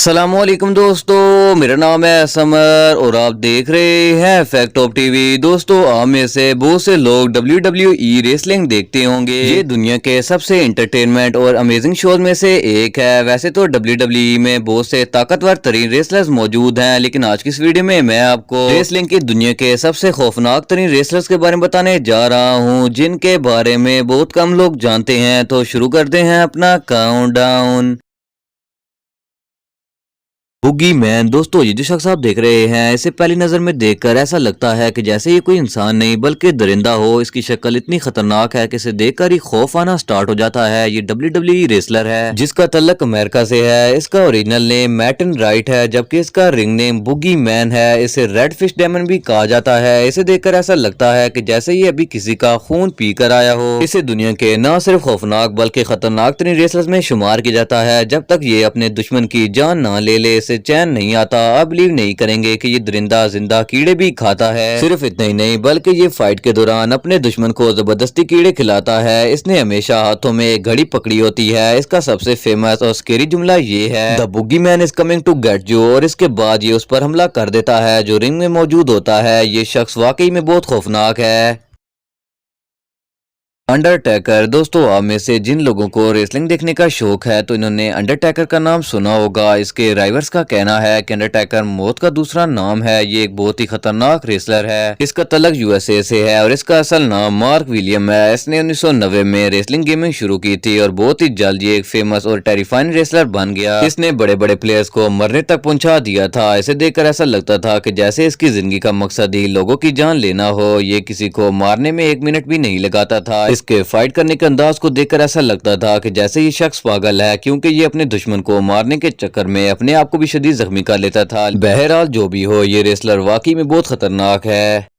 अस्सलामुअलैकुम दोस्तों, मेरा नाम है समर और आप देख रहे हैं फैक्ट ऑफ टीवी। दोस्तों, आप में से बहुत से लोग WWE रेसलिंग देखते होंगे। ये दुनिया के सबसे एंटरटेनमेंट और अमेजिंग शोज में से एक है। वैसे तो WWE में बहुत से ताकतवर तरीन रेसलर्स मौजूद हैं, लेकिन आज की इस वीडियो में मैं आपको रेसलिंग की दुनिया के सबसे खौफनाक तरीन रेसलर्स के बारे में बताने जा रहा हूँ, जिनके बारे में बहुत कम लोग जानते हैं। तो शुरू करते हैं अपना काउंटडाउन। बुगी मैन। दोस्तों, ये जो शख्स आप देख रहे हैं, इसे पहली नजर में देखकर ऐसा लगता है कि जैसे ये कोई इंसान नहीं बल्कि दरिंदा हो। इसकी शक्ल इतनी खतरनाक है कि इसे देखकर ही खौफ आना स्टार्ट हो जाता है। ये WWE रेसलर है जिसका तल्लक अमेरिका से है। इसका ओरिजिनल नेम मैटन राइट है, जबकि इसका रिंग नेम बुगी मैन है। इसे रेड फिश डेमन भी कहा जाता है। इसे देखकर ऐसा लगता है कि जैसे ये अभी किसी का खून पी कर आया हो। इसे दुनिया के न सिर्फ खौफनाक बल्कि खतरनाक तरीन रेसलर्स में शुमार किया जाता है। जब तक ये अपने दुश्मन की जान ना ले ले चैन नहीं आता। आप बिलीव नहीं करेंगे कि ये दरिंदा जिंदा कीड़े भी खाता है। सिर्फ इतना ही नहीं बल्कि ये फाइट के दौरान अपने दुश्मन को जबरदस्ती कीड़े खिलाता है। इसने हमेशा हाथों में एक घड़ी पकड़ी होती है। इसका सबसे फेमस और स्केरी जुमला ये है, the boogie man is coming to get you, और इसके बाद ये उस पर हमला कर देता है जो रिंग में मौजूद होता है। ये शख्स वाकई में बहुत खौफनाक है। अंडरटेकर। दोस्तों, आप में से जिन लोगों को रेसलिंग देखने का शौक है तो इन्होंने अंडरटेकर का नाम सुना होगा। इसके राइवर्स का कहना है कि अंडरटेकर मौत का दूसरा नाम है। ये एक बहुत ही खतरनाक रेसलर है। इसका तलक USA से है और इसका असल नाम मार्क विलियम है। इसने 1990 में रेसलिंग गेमिंग शुरू की थी और बहुत ही जल्द ये एक फेमस और टेरिफाइंग रेसलर बन गया। इसने बड़े बड़े प्लेयर्स को मरने तक पहुंचा दिया था। इसे देखकर ऐसा लगता था कि जैसे इसकी जिंदगी का मकसद ही लोगों की जान लेना हो। ये किसी को मारने में 1 मिनट भी नहीं लगाता था। इसके फाइट करने के अंदाज को देखकर ऐसा लगता था कि जैसे ये शख्स पागल है, क्योंकि ये अपने दुश्मन को मारने के चक्कर में अपने आप को भी शदीद जख्मी कर लेता था। बहरहाल जो भी हो, ये रेसलर वाकई में बहुत खतरनाक है।